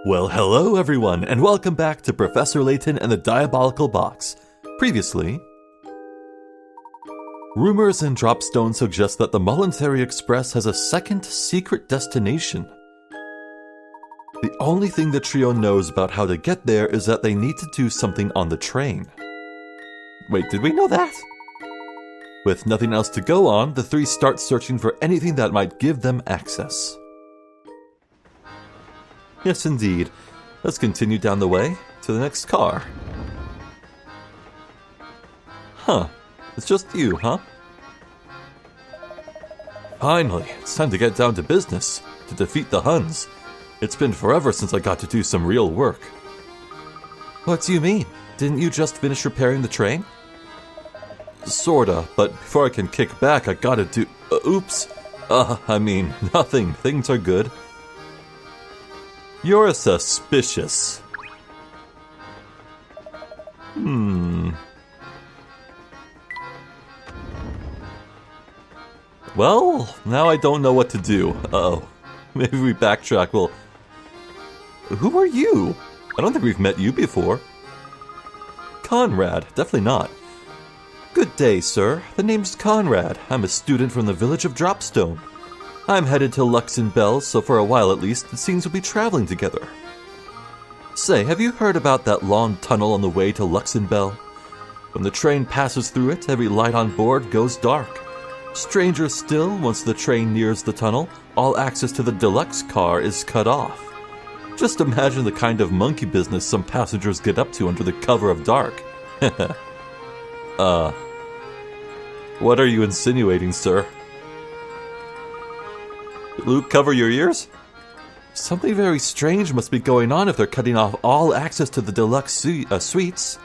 Well, hello everyone, and welcome back to Professor Layton and the Diabolical Box. Previously, rumors in Dropstone suggest that the Voluntary Express has a second secret destination. The only thing the trio knows about how to get there is that they need to do something on the train. Wait, did we know that? With nothing else to go on, the three start searching for anything that might give them access. Yes, indeed. Let's continue down the way to the next car. Huh. It's just you, huh? Finally, it's time to get down to business, to defeat the Huns. It's been forever since I got to do some real work. What do you mean? Didn't you just finish repairing the train? Sorta, but before I can kick back, I gotta do... oops. Nothing. Things are good. You're suspicious. Well, now I don't know what to do. Uh-oh. Maybe we backtrack. Well, who are you? I don't think we've met you before. Conrad, definitely not. Good day, sir. The name's Conrad. I'm a student from the village of Dropstone. I'm headed to Luxenbell, so for a while at least, it seems we'll be traveling together. Say, have you heard about that long tunnel on the way to Luxenbell? When the train passes through it, every light on board goes dark. Stranger still, once the train nears the tunnel, all access to the deluxe car is cut off. Just imagine the kind of monkey business some passengers get up to under the cover of dark. What are you insinuating, sir? Luke, cover your ears? Something very strange must be going on if they're cutting off all access to the deluxe suites.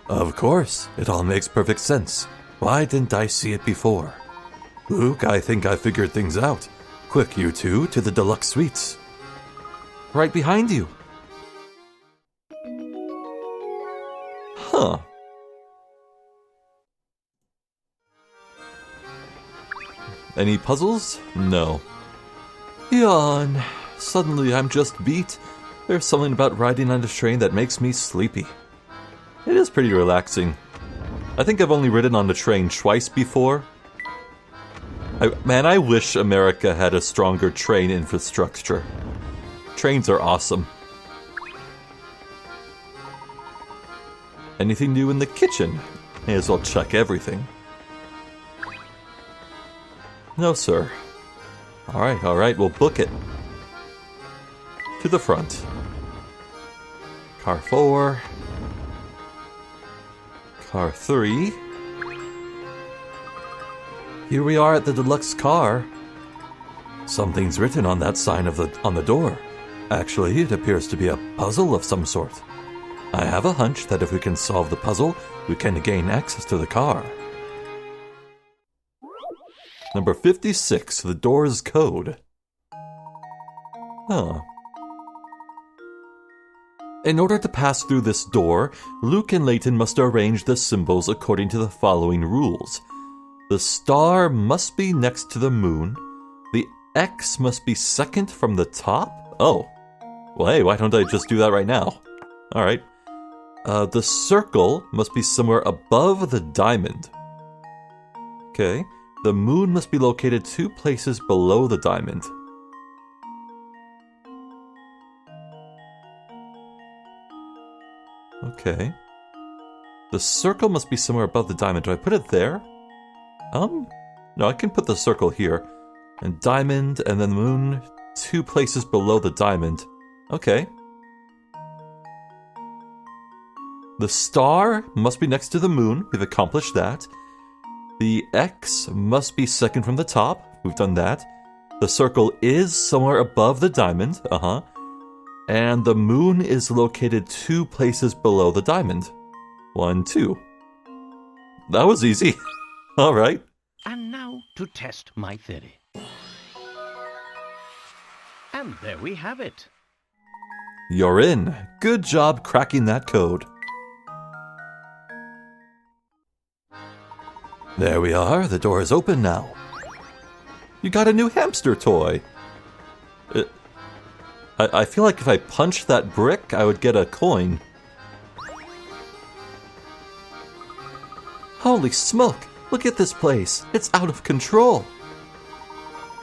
Of course, it all makes perfect sense. Why didn't I see it before? Luke, I think I figured things out. Quick, you two, to the deluxe suites. Right behind you. Huh. Any puzzles? No. Yawn. Suddenly I'm just beat. There's something about riding on a train that makes me sleepy. It is pretty relaxing. I think I've only ridden on the train twice before. I wish America had a stronger train infrastructure. Trains are awesome. Anything new in the kitchen? May as well check everything. No, sir. Alright, we'll book it. To the front. Car 4. Car 3. Here we are at the deluxe car. Something's written on that sign on the door. Actually, it appears to be a puzzle of some sort. I have a hunch that if we can solve the puzzle, we can gain access to the car. Number 56, the door's code. Huh. In order to pass through this door, Luke and Layton must arrange the symbols according to the following rules. The star must be next to the moon. The X must be second from the top? Oh. Well, hey, why don't I just do that right now? Alright. The circle must be somewhere above the diamond. Okay. The moon must be located 2 places below the diamond. Okay. The circle must be somewhere above the diamond. Do I put it there? No, I can put the circle here. And diamond, and then the moon 2 places below the diamond. Okay. The star must be next to the moon. We've accomplished that. The X must be second from the top. We've done that. The circle is somewhere above the diamond. And the moon is located 2 places below the diamond. 1, 2. That was easy. All right. And now to test my theory. And there we have it. You're in. Good job cracking that code. There we are. The door is open now. You got a new hamster toy. I feel like if I punched that brick, I would get a coin. Holy smoke! Look at this place. It's out of control.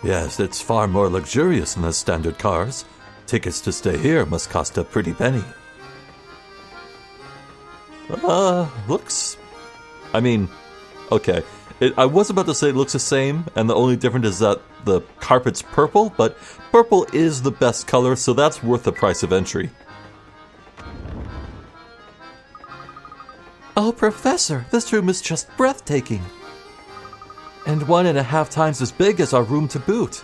Yes, it's far more luxurious than the standard cars. Tickets to stay here must cost a pretty penny. Looks... I mean, okay. I was about to say it looks the same, and the only difference is that the carpet's purple, but purple is the best color, so that's worth the price of entry. Oh, Professor, this room is just breathtaking. And 1.5 times as big as our room to boot.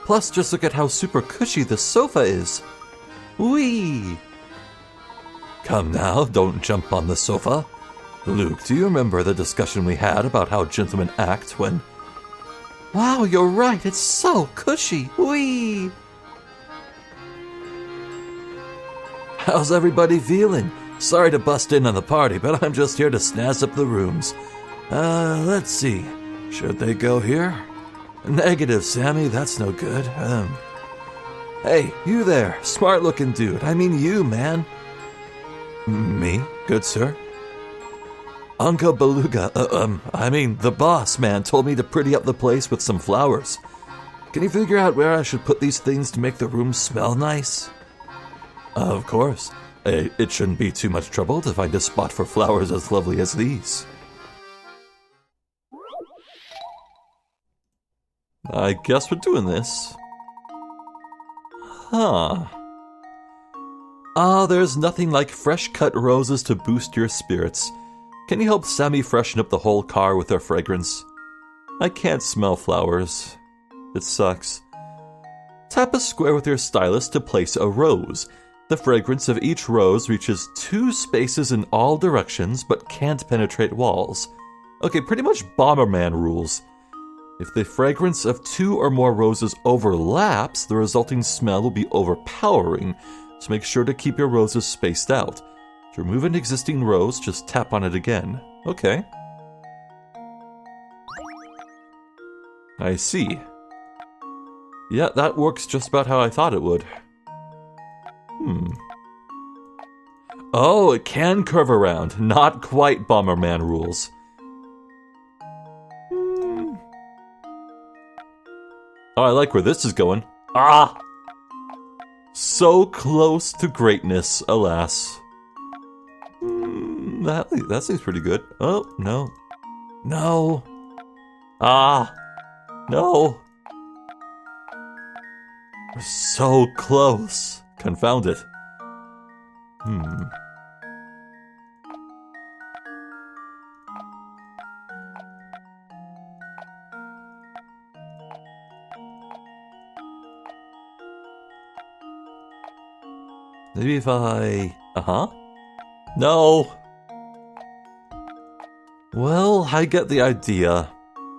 Plus, just look at how super cushy the sofa is. Whee! Come now, don't jump on the sofa. Luke, do you remember the discussion we had about how gentlemen act when... Wow, you're right, it's so cushy. Whee! How's everybody feeling? Sorry to bust in on the party, but I'm just here to snazz up the rooms. Let's see. Should they go here? Negative, Sammy, that's no good. Hey, you there, smart-looking dude. I mean you, man. Me? Good sir? Uncle Beluga, I mean, the boss, man, told me to pretty up the place with some flowers. Can you figure out where I should put these things to make the room smell nice? Of course. It shouldn't be too much trouble to find a spot for flowers as lovely as these. I guess we're doing this. Huh. Ah, there's nothing like fresh-cut roses to boost your spirits. Can you help Sammy freshen up the whole car with their fragrance? I can't smell flowers. It sucks. Tap a square with your stylus to place a rose. The fragrance of each rose reaches 2 spaces in all directions, but can't penetrate walls. Okay, pretty much Bomberman rules. If the fragrance of 2 or more roses overlaps, the resulting smell will be overpowering, so make sure to keep your roses spaced out. To remove an existing rose, just tap on it again. Okay. I see. Yeah, that works just about how I thought it would. Oh, it can curve around. Not quite Bomberman rules. Oh, I like where this is going. Ah! So close to greatness, alas. That seems pretty good. Oh, no. No. Ah! No! We're so close. Confound it. Maybe if I... No! Well, I get the idea.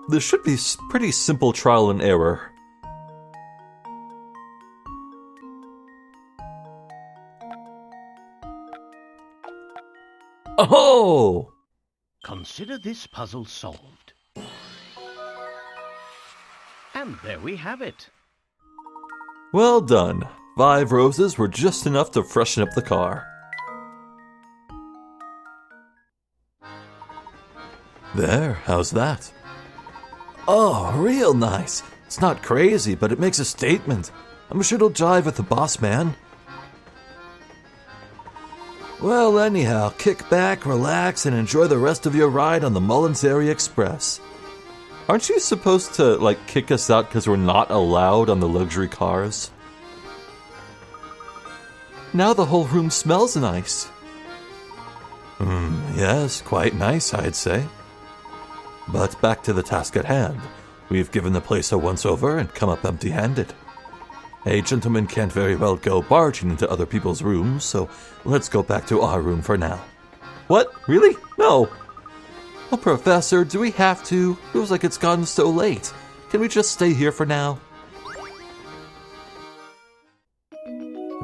This should be pretty simple trial and error. Oh! Consider this puzzle solved. And there we have it. Well done. 5 roses were just enough to freshen up the car. There, how's that? Oh, real nice. It's not crazy, but it makes a statement. I'm sure it'll jive with the boss man. Well, anyhow, kick back, relax, and enjoy the rest of your ride on the Mullins Area Express. Aren't you supposed to, kick us out because we're not allowed on the luxury cars? Now the whole room smells nice. Yes, quite nice, I'd say. But back to the task at hand. We've given the place a once-over and come up empty-handed. A gentleman can't very well go barging into other people's rooms, so let's go back to our room for now. What? Really? No. Oh, Professor, do we have to? Feels like it's gotten so late. Can we just stay here for now?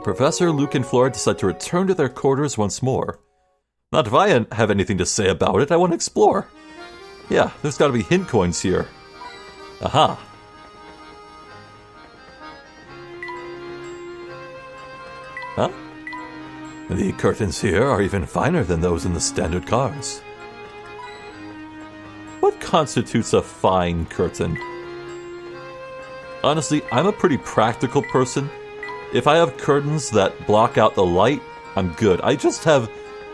Professor, Luke, and Flora decide to return to their quarters once more. Not if I have anything to say about it, I want to explore. Yeah, there's gotta be hint coins here. Aha. Huh? The curtains here are even finer than those in the standard cars. What constitutes a fine curtain? Honestly, I'm a pretty practical person. If I have curtains that block out the light, I'm good. I just have,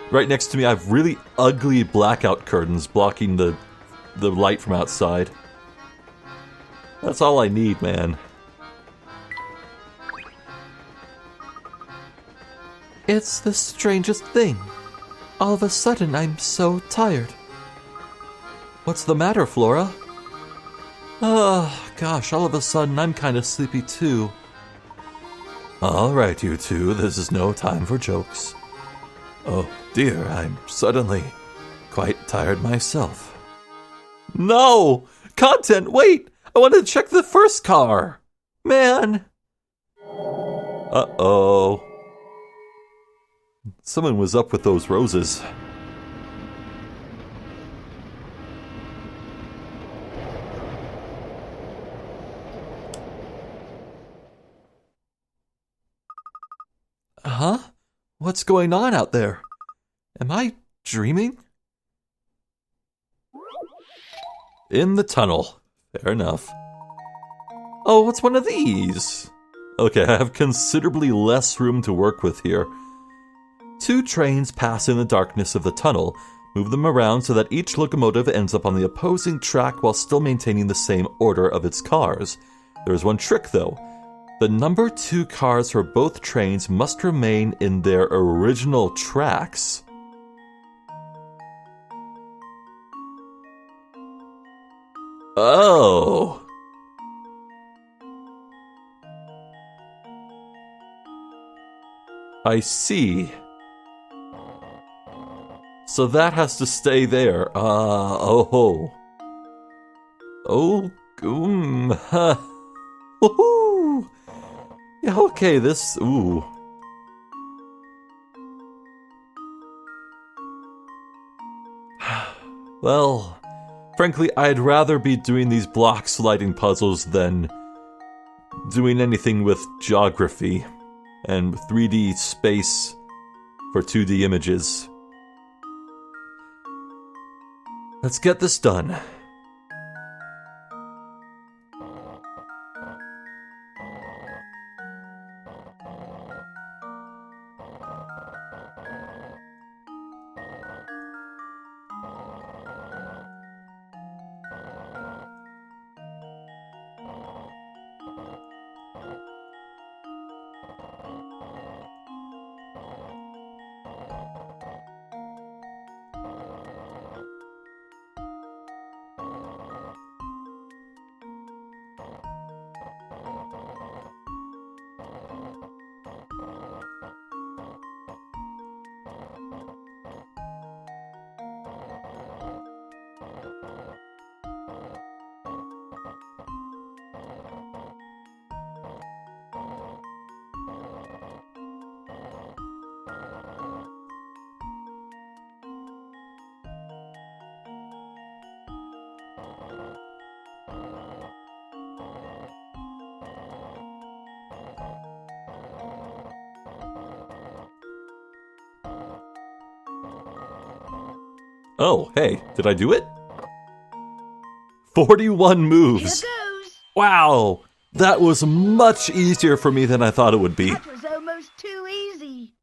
right next to me, I have really ugly blackout curtains blocking the light from outside. That's all I need, man. It's the strangest thing. All of a sudden, I'm so tired. What's the matter, Flora? Oh, gosh, all of a sudden, I'm kind of sleepy too. All right, you two, this is no time for jokes. Oh, dear, I'm suddenly quite tired myself. No! Content, wait! I wanted to check the first car! Man! Uh-oh. Someone was up with those roses. Huh? What's going on out there? Am I dreaming? In the tunnel. Fair enough. Oh, what's one of these? Okay, I have considerably less room to work with here. 2 trains pass in the darkness of the tunnel. Move them around so that each locomotive ends up on the opposing track while still maintaining the same order of its cars. There's one trick, though. The number 2 cars for both trains must remain in their original tracks. Oh. I see. So that has to stay there. Oh. Oh, woohoo! Yeah, okay, this, ooh. Well, frankly, I'd rather be doing these block sliding puzzles than doing anything with geography and 3D space for 2D images. Let's get this done. Oh, hey, did I do it? 41 moves. Here goes. Wow, that was much easier for me than I thought it would be. That was almost too easy.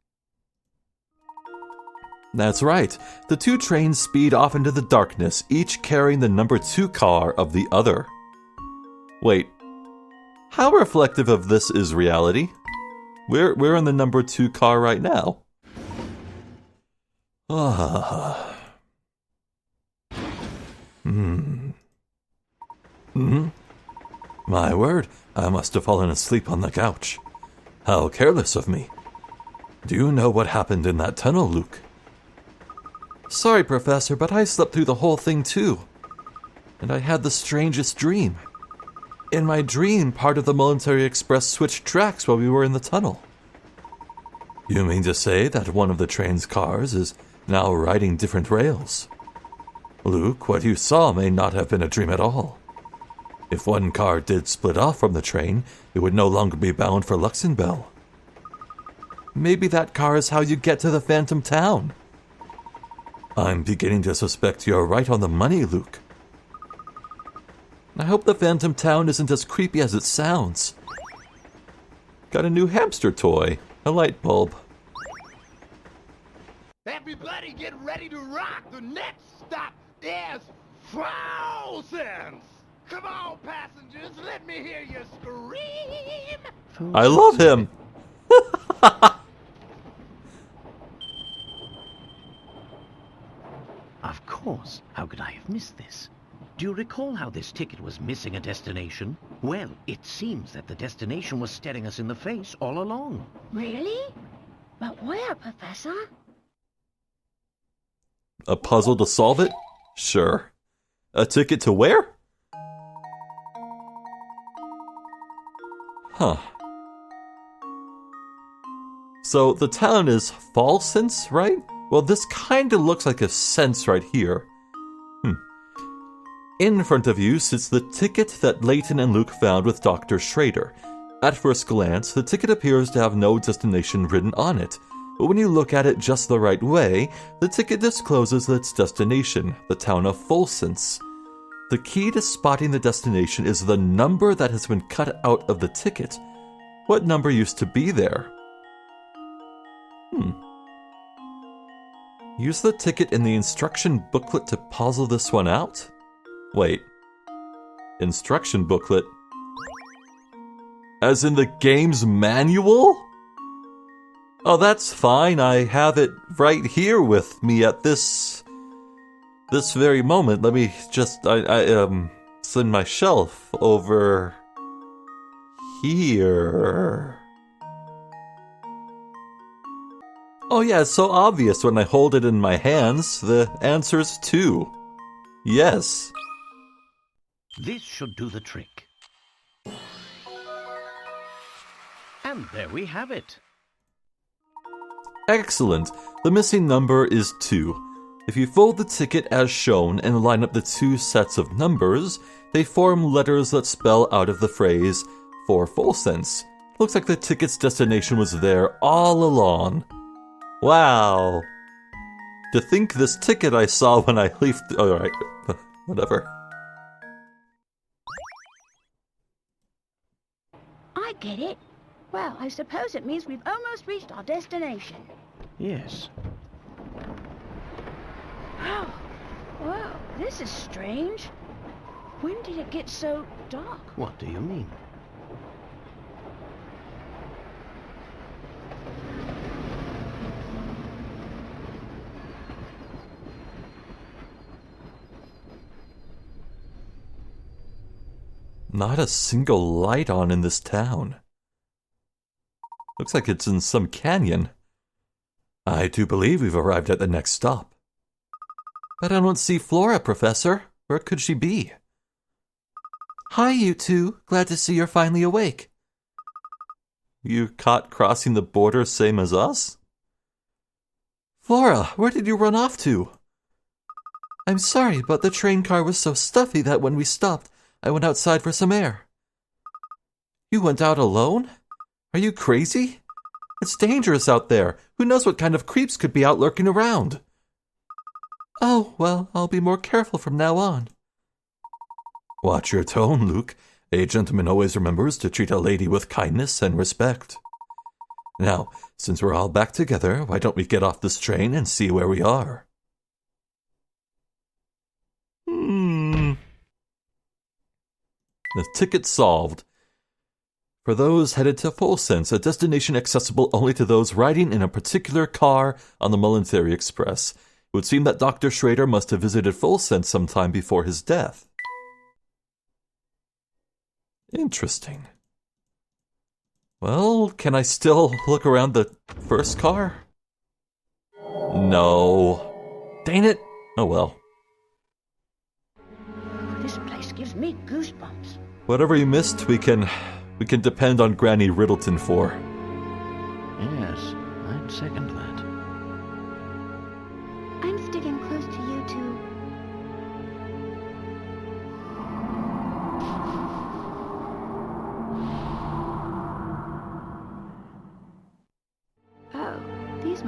That's right. The 2 trains speed off into the darkness, each carrying the number 2 car of the other. Wait, how reflective of this is reality? We're in the number 2 car right now. My word, I must have fallen asleep on the couch. How careless of me. Do you know what happened in that tunnel, Luke? Sorry, Professor, but I slept through the whole thing too. And I had the strangest dream. In my dream, part of the Military Express switched tracks while we were in the tunnel. You mean to say that one of the train's cars is now riding different rails? Luke, what you saw may not have been a dream at all. If one car did split off from the train, it would no longer be bound for Luxembourg. Maybe that car is how you get to the Phantom Town. I'm beginning to suspect you're right on the money, Luke. I hope the Phantom Town isn't as creepy as it sounds. Got a new hamster toy, a light bulb. Everybody get ready to rock! The next stop is Frozen! Come on, passengers, let me hear you scream! I love him! Of course. How could I have missed this? Do you recall how this ticket was missing a destination? Well, it seems that the destination was staring us in the face all along. Really? But where, Professor? A puzzle to solve it? Sure. A ticket to where? Huh. So the town is Falsense, right? Well, this kinda looks like a sense right here. In front of you sits the ticket that Layton and Luke found with Dr. Schrader. At first glance, the ticket appears to have no destination written on it. But when you look at it just the right way, the ticket discloses its destination, the town of Falsense. The key to spotting the destination is the number that has been cut out of the ticket. What number used to be there? Use the ticket in the instruction booklet to puzzle this one out? Wait. Instruction booklet? As in the game's manual? Oh, that's fine. I have it right here with me at this very moment. Let me just it's in my shelf over here. Oh yeah, it's so obvious when I hold it in my hands. The answer's 2. Yes. This should do the trick. And there we have it. Excellent. The missing number is 2. If you fold the ticket as shown and line up the 2 sets of numbers, they form letters that spell out of the phrase, for Falsense. Looks like the ticket's destination was there all along. Wow. To think this ticket I saw when I leafed... Alright, whatever. I get it. Well, I suppose it means we've almost reached our destination. Yes. Oh, wow, this is strange. When did it get so dark? What do you mean? Not a single light on in this town. Looks like it's in some canyon. I do believe we've arrived at the next stop. But I don't see Flora, Professor. Where could she be? Hi, you two. Glad to see you're finally awake. You caught crossing the border same as us? Flora, where did you run off to? I'm sorry, but the train car was so stuffy that when we stopped, I went outside for some air. You went out alone? Are you crazy? It's dangerous out there. Who knows what kind of creeps could be out lurking around? Oh, well, I'll be more careful from now on. Watch your tone, Luke. A gentleman always remembers to treat a lady with kindness and respect. Now, since we're all back together, why don't we get off this train and see where we are? The ticket solved. For those headed to Falsense, a destination accessible only to those riding in a particular car on the Military Express. It would seem that Dr. Schrader must have visited Falsense sometime before his death. Interesting. Well, can I still look around the first car? No. Dang it. Oh well. This place gives me goosebumps. Whatever you missed, we can depend on Granny Riddleton for. Yes, I'd second that. I'm sticking close to you two.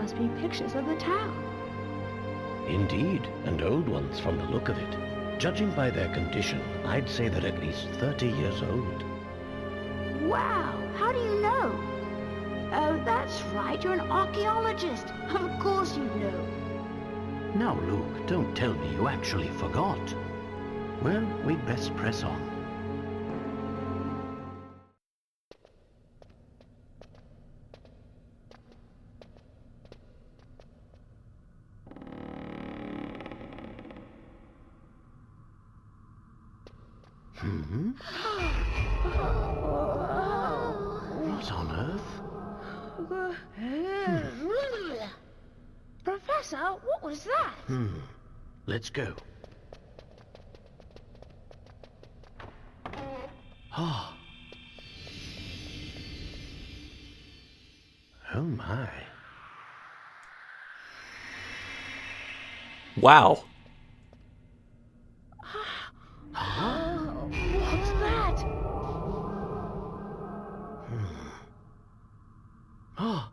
must be pictures of the town. Indeed, and old ones from the look of it. Judging by their condition, I'd say they're at least 30 years old. Wow, how do you know? Oh, that's right, you're an archaeologist. Of course you know. Now, Luke, don't tell me you actually forgot. Well, we'd best press on. What on earth? Professor, what was that? Let's go. Ah. Oh my. Wow. What's that? Ah.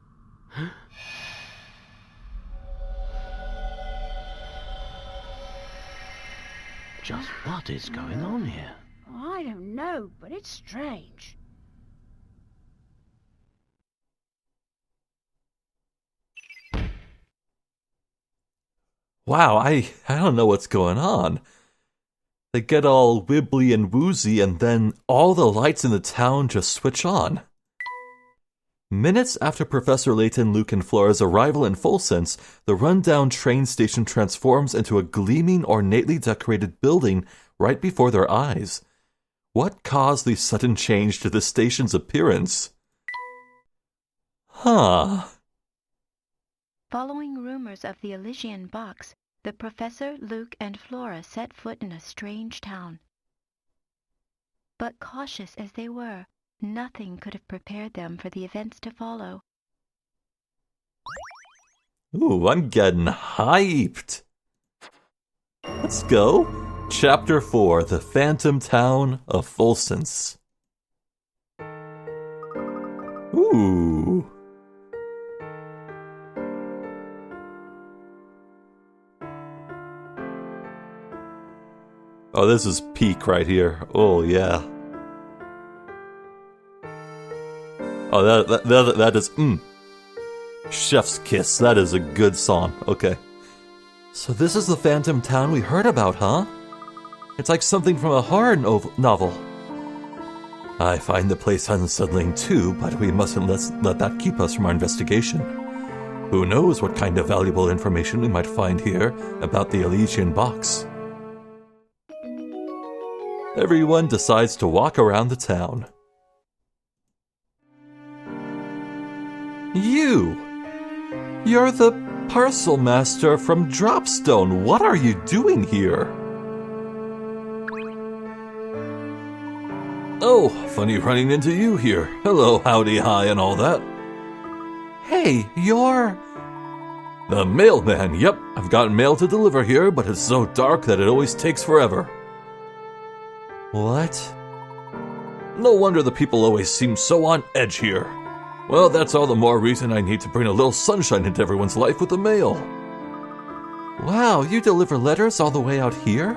Just what is going on here? I don't know, but it's strange. Wow, I don't know what's going on. They get all wibbly and woozy, and then all the lights in the town just switch on. Minutes after Professor Layton, Luke, and Flora's arrival in Fulsense, the rundown train station transforms into a gleaming, ornately decorated building right before their eyes. What caused the sudden change to the station's appearance? Huh. Following rumors of the Elysian box, the Professor, Luke, and Flora set foot in a strange town. But cautious as they were, nothing could have prepared them for the events to follow. Ooh, I'm getting hyped. Let's go. Chapter 4, The Phantom Town of Fulsense. Ooh. Oh, this is peak right here. Oh, yeah. Oh, that is, chef's kiss. That is a good song. Okay. So this is the Phantom Town we heard about, huh? It's like something from a horror novel. I find the place unsettling too, but we mustn't let that keep us from our investigation. Who knows what kind of valuable information we might find here about the Elysian box. Everyone decides to walk around the town. You're the parcel master from Dropstone. What are you doing here? Oh, funny running into you here. Hello, howdy, hi, and all that. Hey, you're... The mailman. Yep, I've got mail to deliver here, but it's so dark that it always takes forever. What? No wonder the people always seem so on edge here. Well, that's all the more reason I need to bring a little sunshine into everyone's life with the mail. Wow, you deliver letters all the way out here?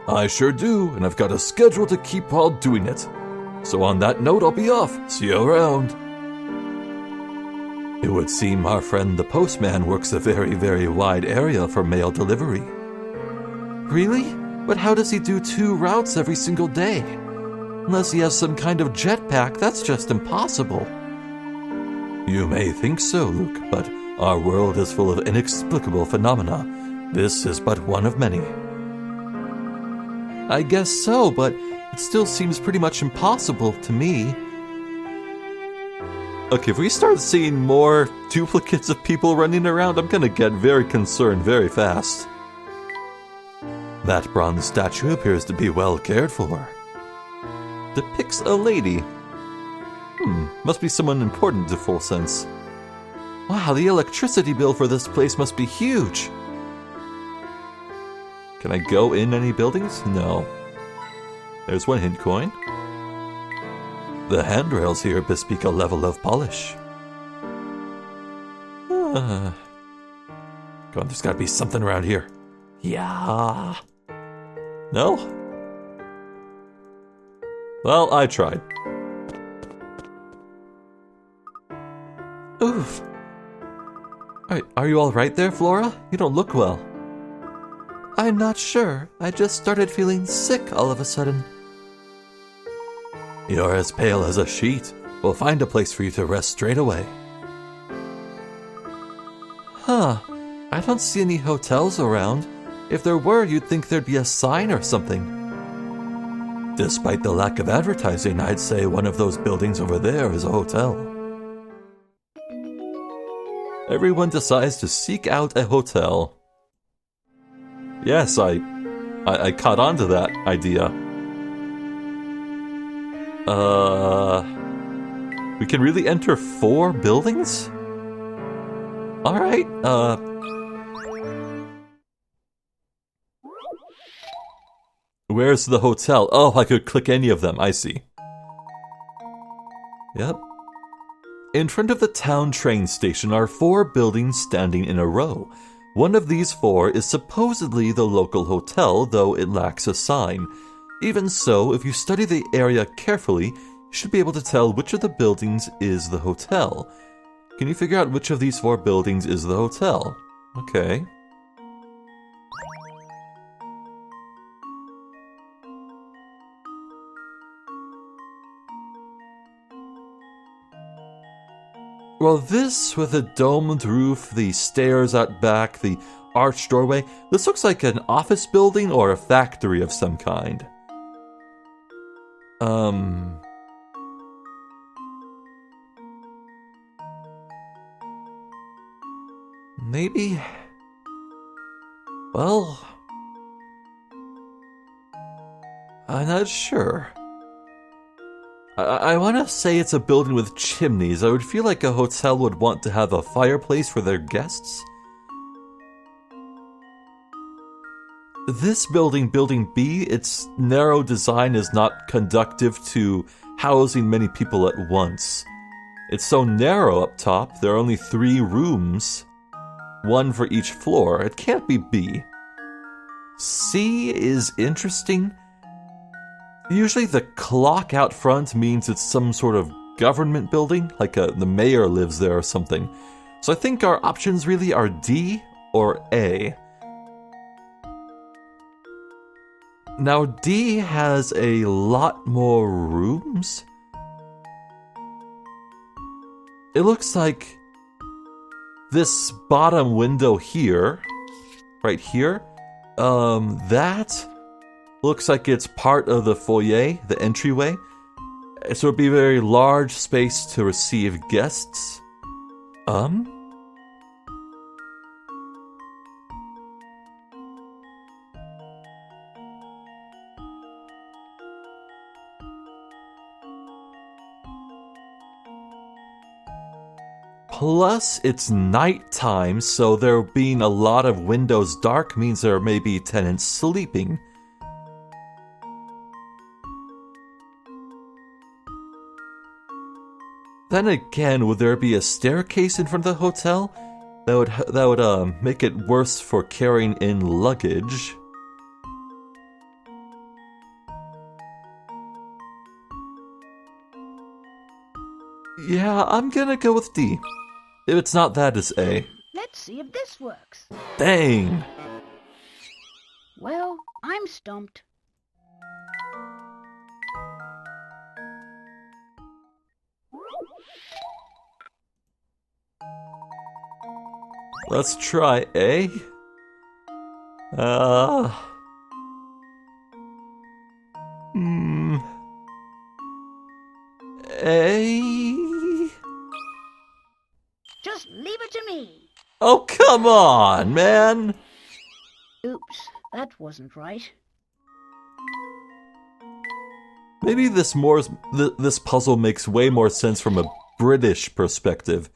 I sure do, and I've got a schedule to keep while doing it. So on that note, I'll be off. See you around. It would seem our friend the postman works a very, very wide area for mail delivery. Really? But how does he do 2 routes every single day? Unless he has some kind of jetpack, that's just impossible. You may think so, Luke, but our world is full of inexplicable phenomena. This is but one of many. I guess so, but it still seems pretty much impossible to me. Okay, if we start seeing more duplicates of people running around, I'm gonna get very concerned very fast. That bronze statue appears to be well cared for. Depicts a lady. Must be someone important to Fulsense. Wow, the electricity bill for this place must be huge. Can I go in any buildings? No. There's one hint coin. The handrails here bespeak a level of polish. Come on, there's gotta be something around here. Yeah. No? Well, I tried. Oof. Are you all right there, Flora? You don't look well. I'm not sure. I just started feeling sick all of a sudden. You're as pale as a sheet. We'll find a place for you to rest straight away. Huh. I don't see any hotels around. If there were, you'd think there'd be a sign or something. Despite the lack of advertising, I'd say one of those buildings over there is a hotel. Everyone decides to seek out a hotel. Yes, I caught on to that idea. We can really enter 4 buildings? Alright, where's the hotel? Oh, I could click any of them, I see. Yep. In front of the town train station are 4 buildings standing in a row. One of these 4 is supposedly the local hotel, though it lacks a sign. Even so, if you study the area carefully, you should be able to tell which of the buildings is the hotel. Can you figure out which of these 4 buildings is the hotel? Okay. Well, this with a domed roof, the stairs out back, the arched doorway, this looks like an office building or a factory of some kind. Maybe... Well... I'm not sure. I want to say it's a building with chimneys. I would feel like a hotel would want to have a fireplace for their guests. This building, Building B, its narrow design is not conducive to housing many people at once. It's so narrow up top, there are only 3 rooms, 1 for each floor. It can't be B. C is interesting. Usually the clock out front means it's some sort of government building, like the mayor lives there or something. So I think our options really are D or A. Now D has a lot more rooms. It looks like this bottom window here, right here, that looks like it's part of the foyer, the entryway. So it'd be a very large space to receive guests. Plus, it's nighttime, so there being a lot of windows dark means there may be tenants sleeping. Then again, would there be a staircase in front of the hotel? That would make it worse for carrying in luggage. Yeah, I'm gonna go with D. If it's not that, it's A. Let's see if this works. Dang! Well, I'm stumped. Let's try A. A. Just leave it to me. Oh, come on, man! Oops, that wasn't right. Maybe this puzzle makes way more sense from a British perspective,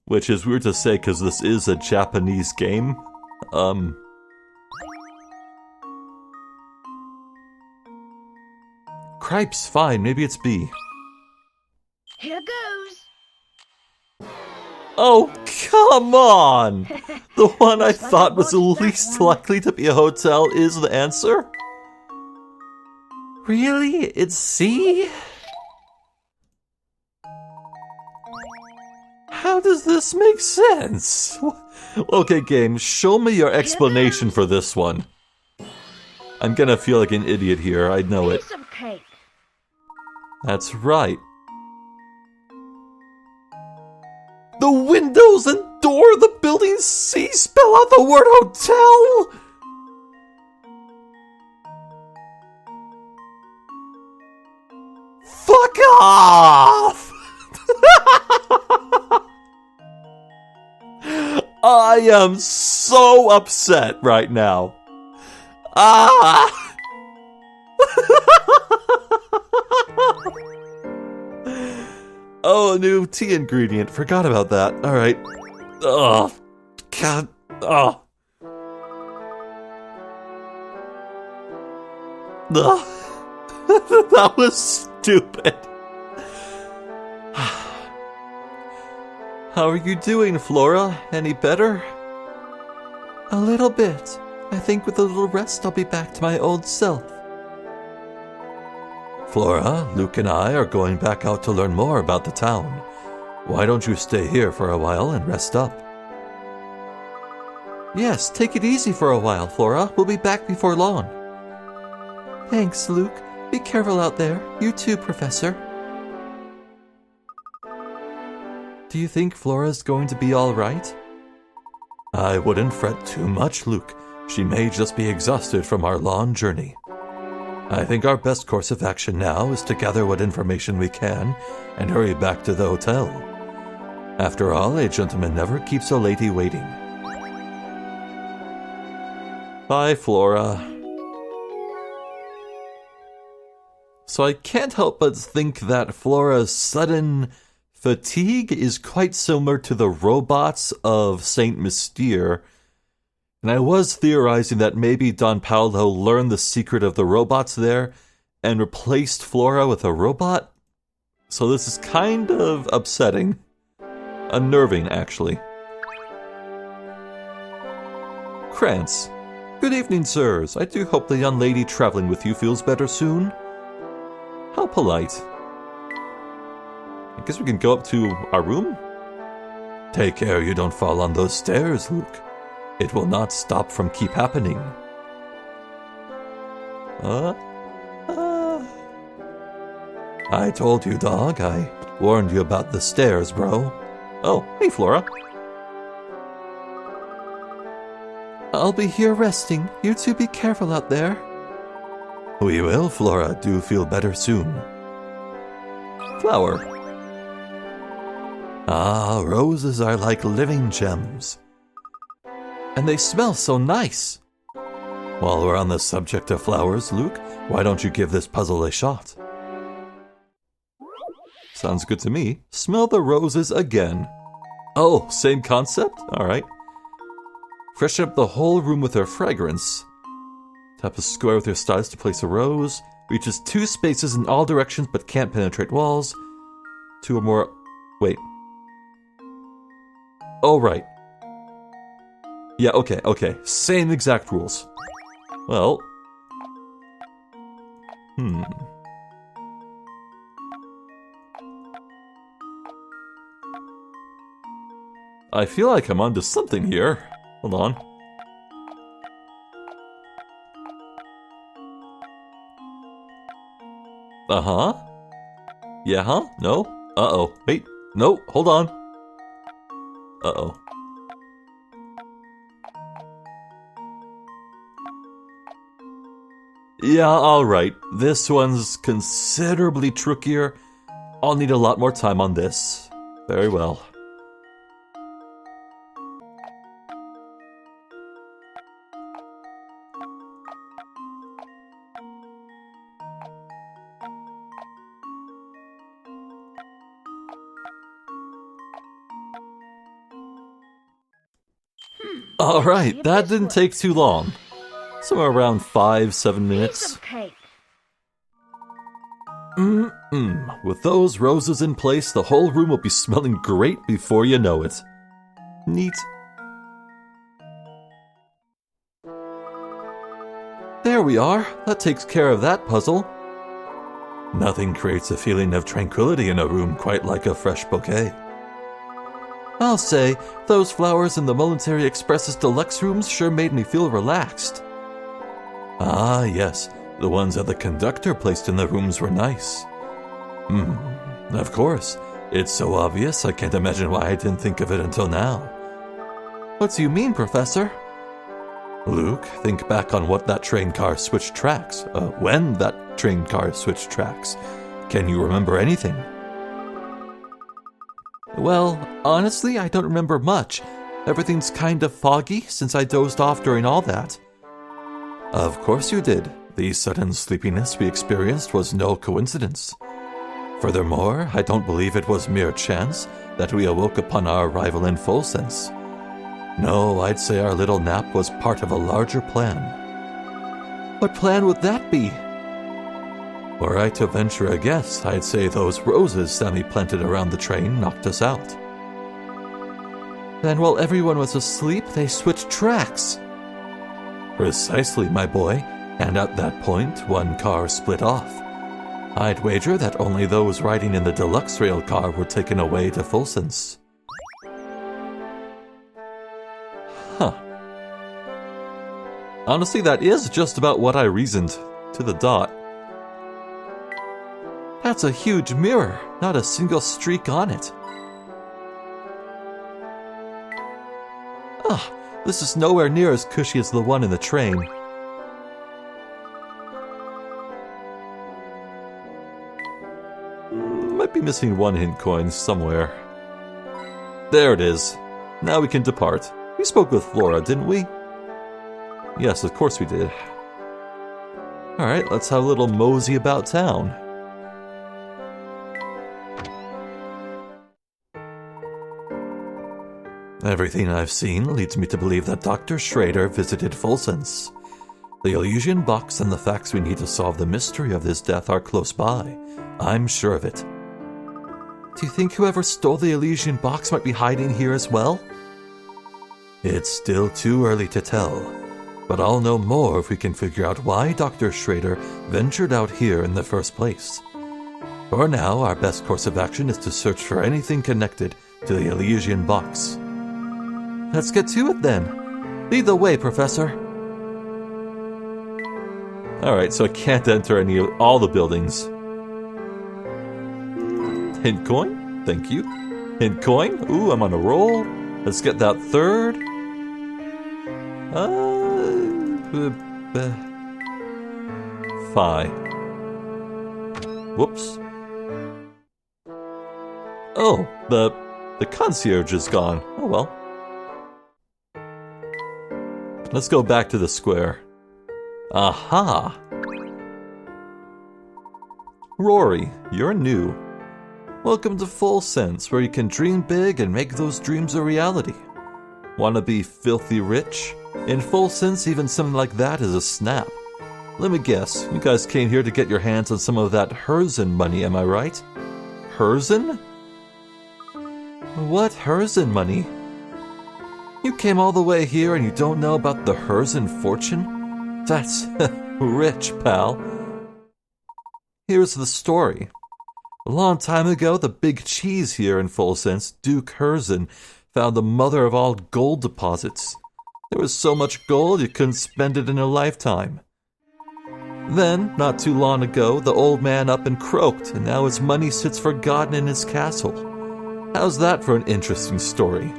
which is weird to say because this is a Japanese game. Cripes, fine, maybe it's B. Here goes. Oh, come on! The one I thought was the least likely to be a hotel is the answer? Really? It's C? How does this make sense? Okay, game, show me your explanation for this one. I'm gonna feel like an idiot here, I know it. Piece of cake. That's right. The windows and door of the building C spell out the word hotel? Fuck off! I am so upset right now. Ah! Oh, a new tea ingredient. Forgot about that. Alright. Oh, God. Oh. That was stupid. How are you doing, Flora? Any better? A little bit. I think with a little rest I'll be back to my old self. Flora, Luke and I are going back out to learn more about the town. Why don't you stay here for a while and rest up? Yes, take it easy for a while, Flora. We'll be back before long. Thanks, Luke. Be careful out there. You too, Professor. Do you think Flora's going to be all right? I wouldn't fret too much, Luke. She may just be exhausted from our long journey. I think our best course of action now is to gather what information we can and hurry back to the hotel. After all, a gentleman never keeps a lady waiting. Bye, Flora. So I can't help but think that Flora's sudden fatigue is quite similar to the robots of Saint Mystere. And I was theorizing that maybe Don Paolo learned the secret of the robots there and replaced Flora with a robot. So this is kind of upsetting. Unnerving, actually. Krantz. Good evening, sirs. I do hope the young lady traveling with you feels better soon. How polite. I guess we can go up to our room? Take care you don't fall on those stairs, Luke. It will not stop from keep happening. I told you, dog. I warned you about the stairs, bro. Oh, hey, Flora. I'll be here resting. You two be careful out there. We will, Flora. Do feel better soon. Flower. Ah, roses are like living gems. And they smell so nice. While we're on the subject of flowers, Luke, why don't you give this puzzle a shot? Sounds good to me. Smell the roses again. Oh, same concept? Alright. Freshen up the whole room with her fragrance. Tap a square with your stylus to place a rose. Reaches 2 spaces in all directions but can't penetrate walls. 2 or more... Wait. Oh, right. Yeah, okay. Same exact rules. Well. I feel like I'm onto something here. Hold on. Uh-huh. Yeah, huh? No? Uh-oh. Wait. No, hold on. Uh-oh. Yeah, alright. This one's considerably trickier. I'll need a lot more time on this. Very well. Alright, that didn't take too long. Somewhere around 5-7 minutes. With those roses in place, the whole room will be smelling great before you know it. Neat. There we are. That takes care of that puzzle. Nothing creates a feeling of tranquility in a room quite like a fresh bouquet. I'll say, those flowers in the Momentary Express's deluxe rooms sure made me feel relaxed. Ah, yes, the ones that the conductor placed in the rooms were nice. Of course. It's so obvious, I can't imagine why I didn't think of it until now. What do you mean, Professor? Luke, think back on what that train car switched tracks. When that train car switched tracks. Can you remember anything? Well, honestly, I don't remember much. Everything's kind of foggy since I dozed off during all that. Of course you did. The sudden sleepiness we experienced was no coincidence. Furthermore, I don't believe it was mere chance that we awoke upon our arrival in Full Sense. No, I'd say our little nap was part of a larger plan. What plan would that be? Were I to venture a guess, I'd say those roses Sammy planted around the train knocked us out. Then while everyone was asleep, they switched tracks. Precisely, my boy, and at that point, one car split off. I'd wager that only those riding in the deluxe rail car were taken away to Full Sense. Huh. Honestly, that is just about what I reasoned, to the dot. That's a huge mirror, not a single streak on it. This is nowhere near as cushy as the one in the train. Might be missing one hint coin somewhere. There it is. Now we can depart. We spoke with Flora, didn't we? Yes, of course we did. Alright, let's have a little mosey about town. Everything I've seen leads me to believe that Dr. Schrader visited Full Sense. The Elysian box and the facts we need to solve the mystery of his death are close by. I'm sure of it. Do you think whoever stole the Elysian box might be hiding here as well? It's still too early to tell, but I'll know more if we can figure out why Dr. Schrader ventured out here in the first place. For now, our best course of action is to search for anything connected to the Elysian box. Let's get to it then. Lead the way, Professor. Alright, so I can't enter all the buildings. Hint coin? Thank you. Hint coin? Ooh, I'm on a roll. Let's get that third. Phi. Whoops. Oh, the concierge is gone. Oh well. Let's go back to the square. Aha! Rory, you're new. Welcome to Full Sense, where you can dream big and make those dreams a reality. Wanna be filthy rich? In Full Sense, even something like that is a snap. Let me guess, you guys came here to get your hands on some of that Herzen money, am I right? Herzen? What Herzen money? You came all the way here and you don't know about the Herzen fortune? That's rich, pal. Here's the story. A long time ago, the big cheese here in Full Sense, Duke Herzen, found the mother of all gold deposits. There was so much gold you couldn't spend it in a lifetime. Then, not too long ago, the old man up and croaked, and now his money sits forgotten in his castle. How's that for an interesting story?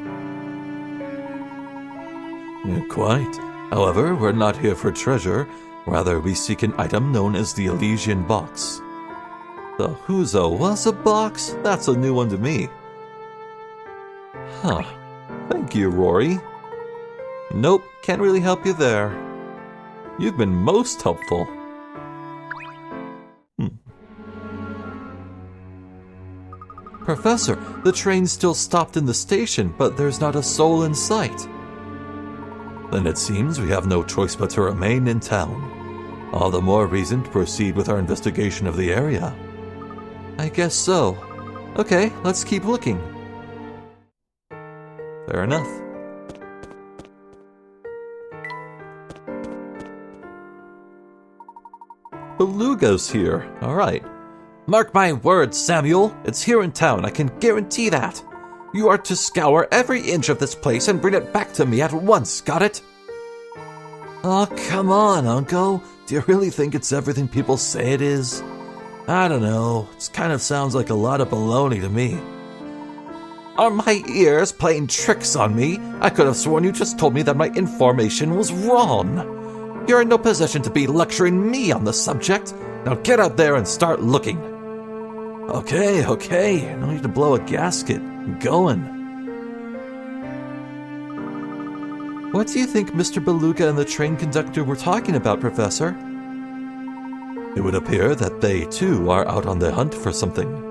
Quite. However, we're not here for treasure. Rather, we seek an item known as the Elysian box. The Whozo was a box? That's a new one to me. Huh. Thank you, Rory. Nope, can't really help you there. You've been most helpful. Professor, the train's still stopped in the station, but there's not a soul in sight. Then it seems we have no choice but to remain in town. All the more reason to proceed with our investigation of the area. I guess so. Okay, let's keep looking. Fair enough. Beluga's here. Alright. Mark my words, Samuel. It's here in town. I can guarantee that. You are to scour every inch of this place and bring it back to me at once. Got it? Oh, come on, Uncle. Do you really think it's everything people say it is? I don't know. It kind of sounds like a lot of baloney to me. Are my ears playing tricks on me? I could have sworn you just told me that my information was wrong. You're in no position to be lecturing me on the subject. Now get out there and start looking. Okay. No need to blow a gasket. I'm going. What do you think Mr. Beluga and the train conductor were talking about, Professor? It would appear that they, too, are out on the hunt for something.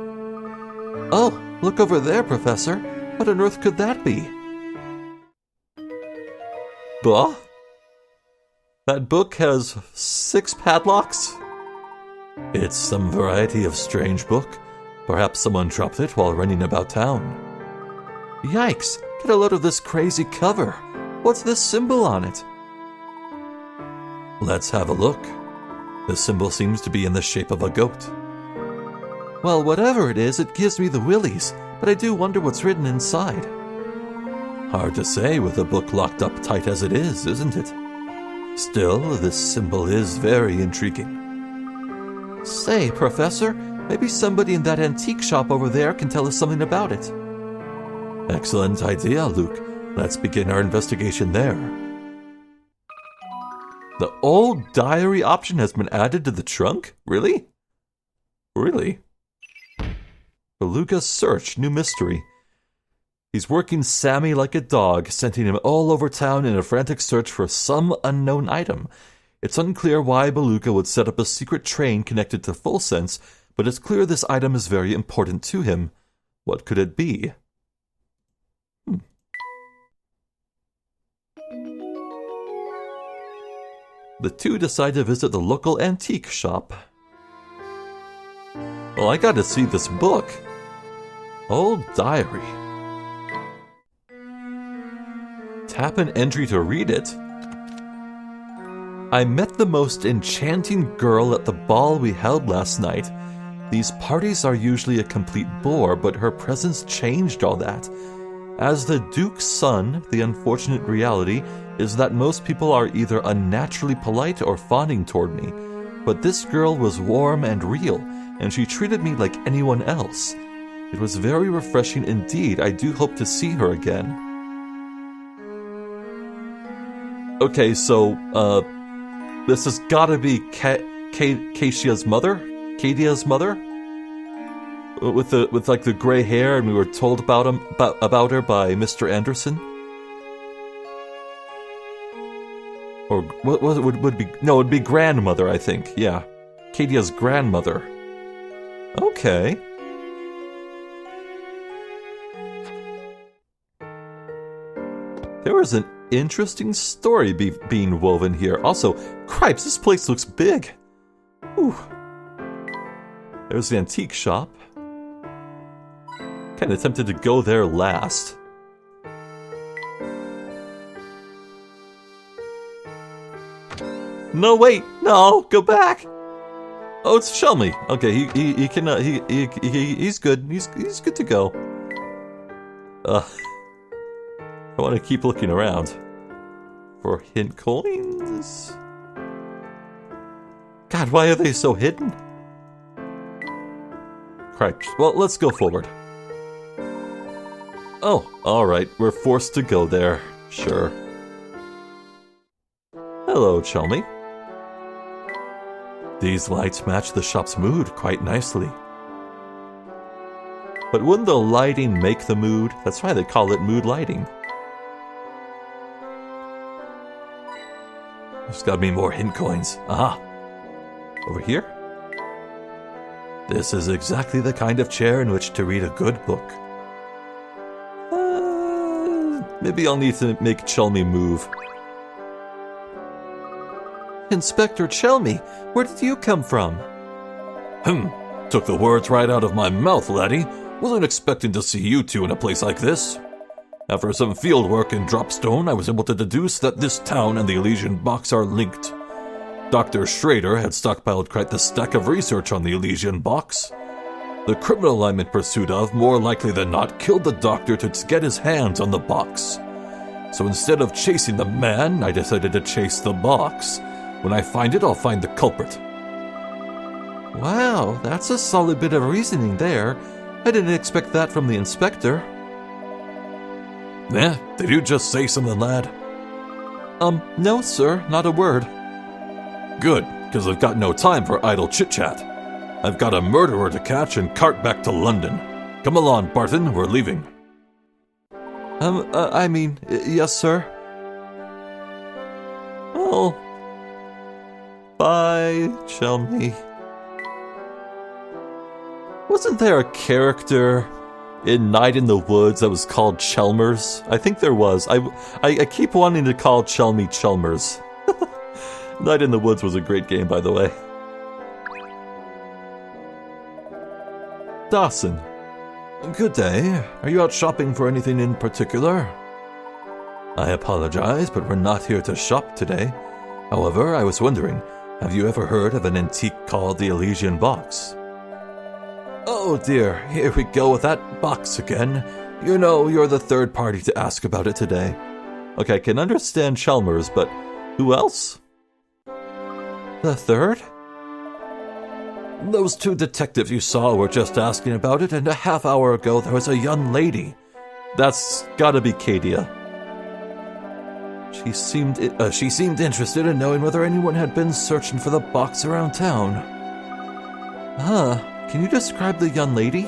Oh, look over there, Professor. What on earth could that be? Bah? That book has 6 padlocks? It's some variety of strange book. Perhaps someone dropped it while running about town. Yikes! Get a load of this crazy cover. What's this symbol on it? Let's have a look. The symbol seems to be in the shape of a goat. Well, whatever it is, it gives me the willies, but I do wonder what's written inside. Hard to say with the book locked up tight as it is, isn't it? Still, this symbol is very intriguing. Say, Professor, maybe somebody in that antique shop over there can tell us something about it. Excellent idea, Luke. Let's begin our investigation there. The old diary option has been added to the trunk? Really? Really? Beluga's search, new mystery. He's working Sammy like a dog, sending him all over town in a frantic search for some unknown item. It's unclear why Beluga would set up a secret train connected to Full Sense, but it's clear this item is very important to him. What could it be? The two decide to visit the local antique shop. Well, I gotta see this book. Old diary. Tap an entry to read it. I met the most enchanting girl at the ball we held last night. These parties are usually a complete bore, but her presence changed all that. As the Duke's son, the unfortunate reality is that most people are either unnaturally polite or fawning toward me. But this girl was warm and real, and she treated me like anyone else. It was very refreshing indeed. I do hope to see her again. Okay, so, this has gotta be Kadia's mother? Kadia's mother? With the gray hair, and we were told about her by Mr. Anderson. Or what would be? No, it'd be grandmother, I think. Yeah, Kadia's grandmother. Okay. There was an interesting story being woven here. Also, cripes, this place looks big. Ooh. There's the antique shop. Kinda tempted to go there last. No, wait! No! Go back! Oh, it's Shelmy. Okay, he can, he's good. He's good to go. I want to keep looking around for hint coins. God, why are they so hidden? Cripes. Well, let's go forward. Oh, alright, we're forced to go there. Sure. Hello, Chelmy. These lights match the shop's mood quite nicely. But wouldn't the lighting make the mood? That's why they call it mood lighting. There's gotta be more hint coins. Aha! Over here? This is exactly the kind of chair in which to read a good book. Maybe I'll need to make Chelmy move. Inspector Chelmy, where did you come from? Took the words right out of my mouth, laddie. Wasn't expecting to see you two in a place like this. After some field work in Dropstone, I was able to deduce that this town and the Elysian box are linked. Dr. Schrader had stockpiled quite the stack of research on the Elysian box. The criminal I'm in pursuit of, more likely than not, killed the doctor to get his hands on the box. So instead of chasing the man, I decided to chase the box. When I find it, I'll find the culprit. Wow, that's a solid bit of reasoning there. I didn't expect that from the inspector. Did you just say something, lad? No, sir, not a word. Good, because I've got no time for idle chit-chat. I've got a murderer to catch and cart back to London. Come along, Barton, we're leaving. Yes, sir. Oh. Bye, Chelmy. Wasn't there a character in Night in the Woods that was called Chelmers? I think there was. I keep wanting to call Chelmy Chelmers. Night in the Woods was a great game, by the way. Dawson. Good day. Are you out shopping for anything in particular? I apologize, but we're not here to shop today. However, I was wondering, have you ever heard of an antique called the Elysian box? Oh dear, here we go with that box again. You know, you're the third party to ask about it today. Okay, I can understand Chalmers, but who else? The third? Those two detectives you saw were just asking about it, and a half hour ago there was a young lady. That's gotta be Cadia. She seemed interested in knowing whether anyone had been searching for the box around town. Can you describe the young lady?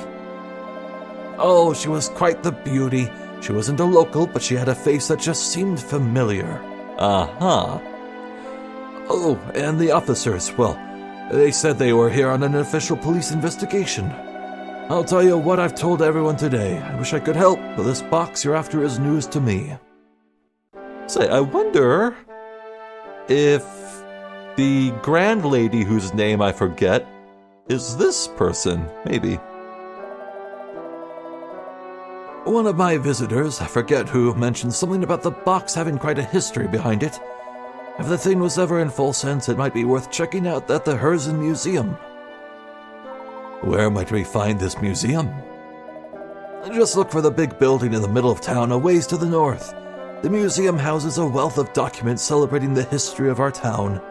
Oh, she was quite the beauty. She wasn't a local, but she had a face that just seemed familiar. Uh-huh. Oh, and the officers, well, they said they were here on an official police investigation. I'll tell you what I've told everyone today. I wish I could help, but this box you're after is news to me. Say, I wonder if the grand lady whose name I forget is this person, maybe. One of my visitors, I forget who, mentioned something about the box having quite a history behind it. If the thing was ever in full sense, it might be worth checking out at the Hershel Museum. Where might we find this museum? Just look for the big building in the middle of town, a ways to the north. The museum houses a wealth of documents celebrating the history of our town.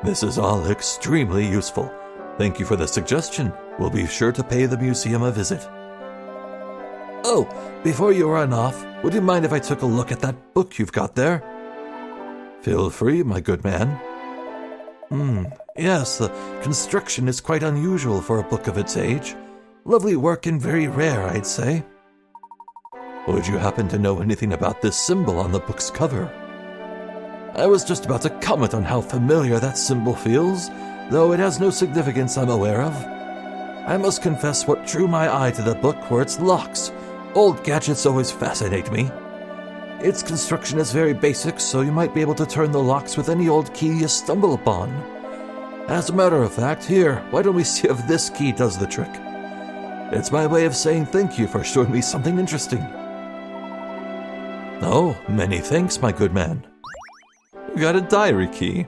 This is all extremely useful. Thank you for the suggestion. We'll be sure to pay the museum a visit. Oh, before you run off, would you mind if I took a look at that book you've got there? Feel free, my good man. Yes, the construction is quite unusual for a book of its age. Lovely work and very rare, I'd say. Would you happen to know anything about this symbol on the book's cover? I was just about to comment on how familiar that symbol feels, though it has no significance I'm aware of. I must confess what drew my eye to the book were its locks. Old gadgets always fascinate me. Its construction is very basic, so you might be able to turn the locks with any old key you stumble upon. As a matter of fact, here, why don't we see if this key does the trick? It's my way of saying thank you for showing me something interesting. Oh, many thanks, my good man. You got a diary key.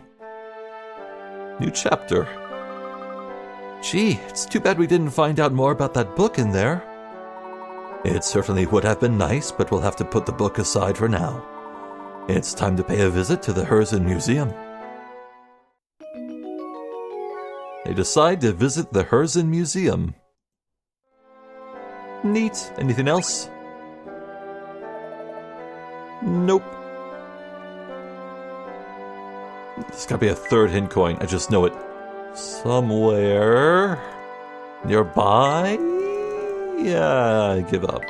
New chapter. Gee, it's too bad we didn't find out more about that book in there. It certainly would have been nice, but we'll have to put the book aside for now. It's time to pay a visit to the Hershel Museum. They decide to visit the Hershel Museum. Neat. Anything else? Nope. There's gotta be a third hint coin. I just know it. Somewhere nearby? Yeah, I give up.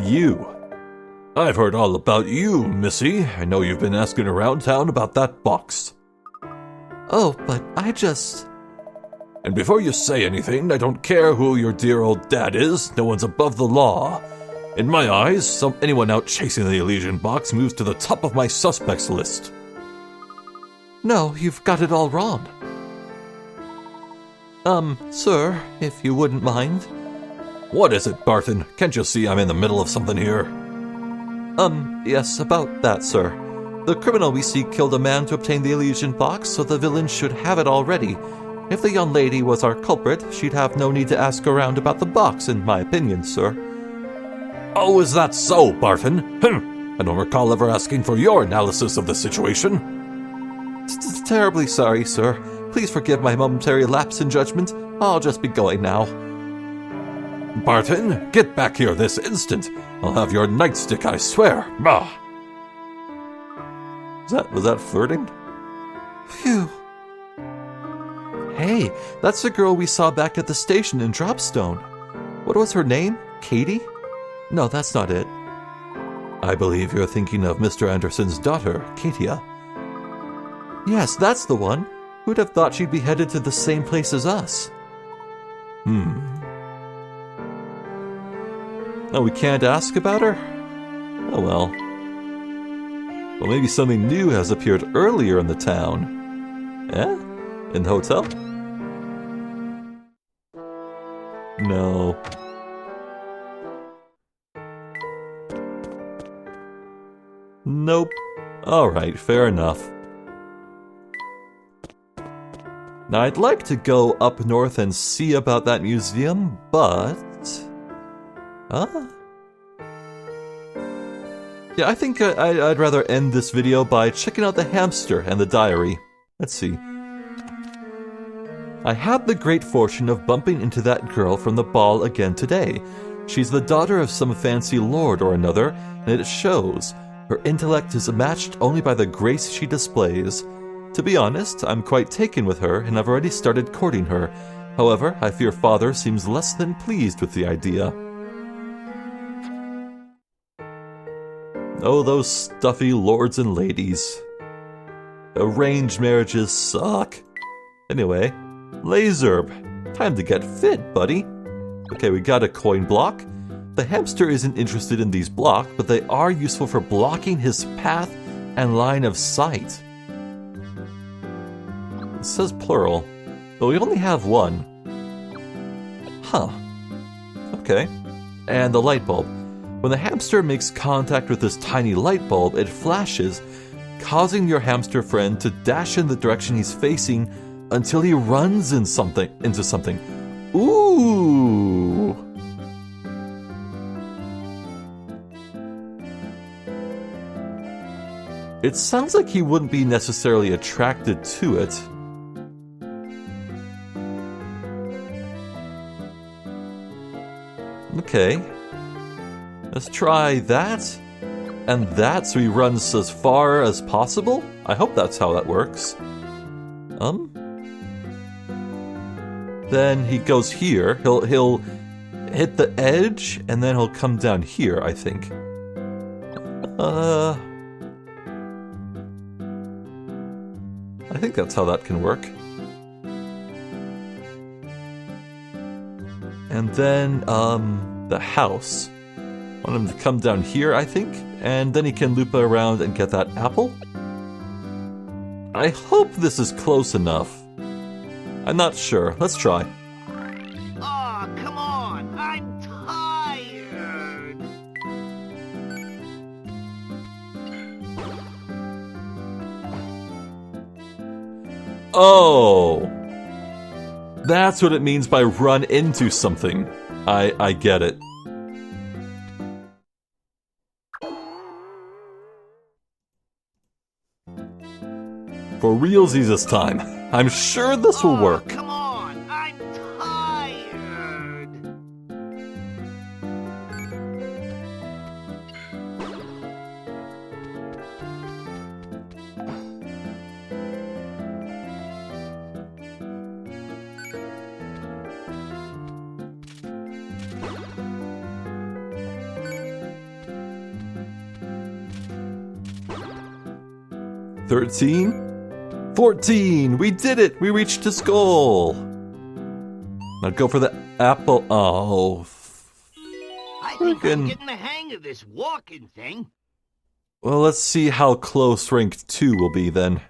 You. I've heard all about you, Missy. I know you've been asking around town about that box. Oh, but I just... And before you say anything, I don't care who your dear old dad is. No one's above the law. In my eyes, anyone out chasing the Elysian box moves to the top of my suspects list. No, you've got it all wrong. Sir, if you wouldn't mind. What is it, Barton? Can't you see I'm in the middle of something here? Yes, about that, sir. The criminal we seek killed a man to obtain the Elysian box, so the villain should have it already. If the young lady was our culprit, she'd have no need to ask around about the box, in my opinion, sir. Oh, is that so, Barton? I don't recall ever asking for your analysis of the situation. Terribly sorry, sir. Please forgive my momentary lapse in judgment. I'll just be going now. Barton, get back here this instant. I'll have your nightstick, I swear. Bah! Was that flirting? Phew. Hey, that's the girl we saw back at the station in Dropstone. What was her name? Katie? No, that's not it. I believe you're thinking of Mr. Anderson's daughter, Katia. Yes, that's the one. Who'd have thought she'd be headed to the same place as us? Oh, we can't ask about her? Oh well. Well, maybe something new has appeared earlier in the town. Eh? In the hotel? No. Nope. Alright, fair enough. Now, I'd like to go up north and see about that museum, but... Yeah, I think I'd rather end this video by checking out the hamster and the diary. Let's see. I had the great fortune of bumping into that girl from the ball again today. She's the daughter of some fancy lord or another, and it shows. Her intellect is matched only by the grace she displays. To be honest, I'm quite taken with her, and I've already started courting her. However, I fear Father seems less than pleased with the idea. Oh, those stuffy lords and ladies. Arranged marriages suck. Anyway, Lazerb, time to get fit, buddy. Okay, we got a coin block. The hamster isn't interested in these blocks, but they are useful for blocking his path and line of sight. It says plural, but we only have one. Huh. Okay. And the light bulb. When the hamster makes contact with this tiny light bulb, it flashes, causing your hamster friend to dash in the direction he's facing until he runs into something. Ooh! It sounds like he wouldn't be necessarily attracted to it. Okay. Let's try that. And that, so he runs as far as possible? I hope that's how that works. Then he goes here. He'll hit the edge, and then he'll come down here, I think. I think that's how that can work. And then, the house. I want him to come down here, I think, and then he can loop around and get that apple. I hope this is close enough. I'm not sure. Let's try. Aw, come on! I'm tired! Oh! That's what it means by run into something. I get it. For realsies this time. I'm sure this will work. Come on! I'm tired! 13? 14! We did it! We reached his goal! Now go for the apple. Oh. I think I'm getting the hang of this walking thing. Well, let's see how close rank 2 will be then.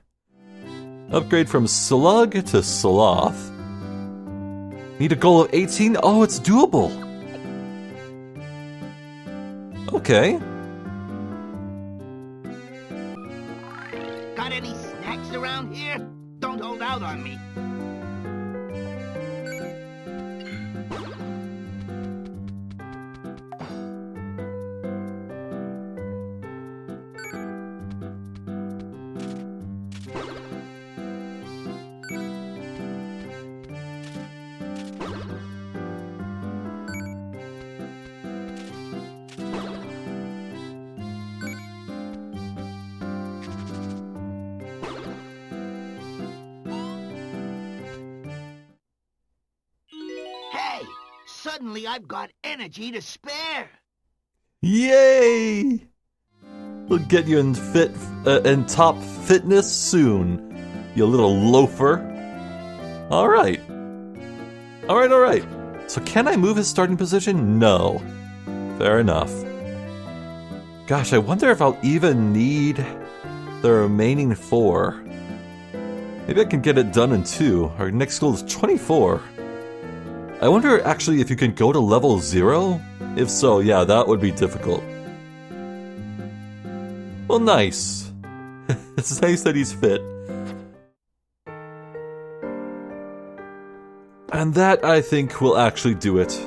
Upgrade from Slug to Sloth. Need a goal of 18? Oh, it's doable! Okay. Got any snacks around here? Don't hold out on me. Hey, suddenly I've got energy to spare. Yay! We'll get you in top fitness soon, you little loafer. All right. So can I move his starting position? No. Fair enough. Gosh, I wonder if I'll even need the remaining 4. Maybe I can get it done in 2. Our next goal is 24. I wonder actually if you can go to level 0? If so, yeah, that would be difficult. Well, nice. It's nice that he's fit. And that, I think, will actually do it.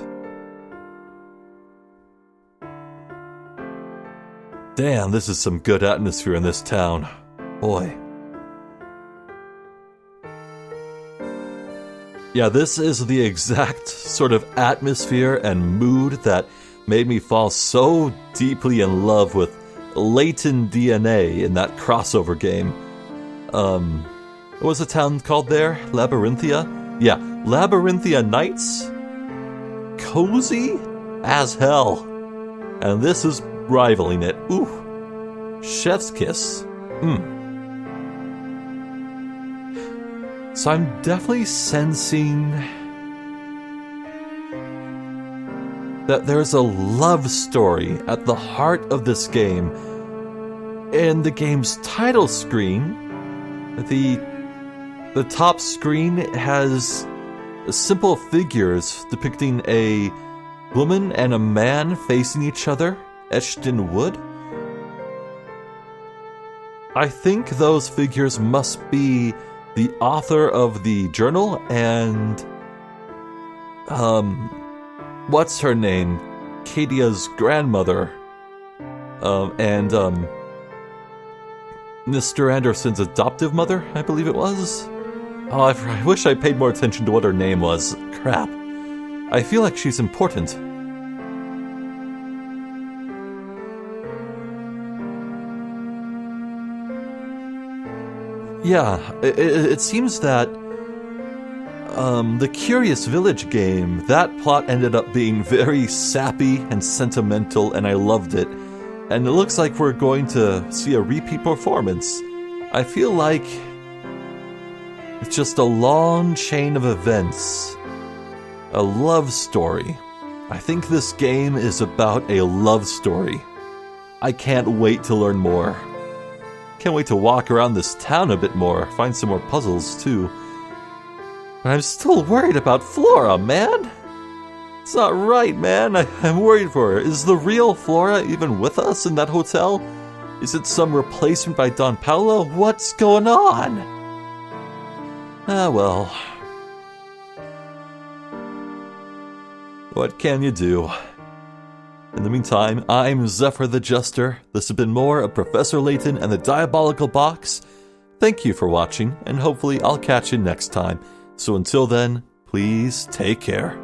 Damn, this is some good atmosphere in this town. Boy. Yeah, this is the exact sort of atmosphere and mood that made me fall so deeply in love with Layton DNA in that crossover game. What was the town called there? Labyrinthia? Yeah, Labyrinthia Nights? Cozy as hell. And this is rivaling it. Ooh. Chef's kiss. So I'm definitely sensing that there's a love story at the heart of this game. In the game's title screen, the top screen has simple figures depicting a woman and a man facing each other, etched in wood. I think those figures must be the author of the journal and, what's her name? Kadia's grandmother. And Mr. Anderson's adoptive mother, I believe it was? Oh, I wish I paid more attention to what her name was. Crap. I feel like she's important. Yeah, it seems that the Curious Village game, that plot ended up being very sappy and sentimental, and I loved it. And it looks like we're going to see a repeat performance. I feel like it's just a long chain of events. A love story. I think this game is about a love story. I can't wait to learn more. Can't wait to walk around this town a bit more, find some more puzzles too. But I'm still worried about Flora, man. It's not right, man. I'm worried for her. Is the real Flora even with us in that hotel? Is it some replacement by Don Paolo? What's going on? Ah, well. What can you do? In the meantime, I'm Zephyr the Jester. This has been more of Professor Layton and the Diabolical Box. Thank you for watching, and hopefully I'll catch you next time. So until then, please take care.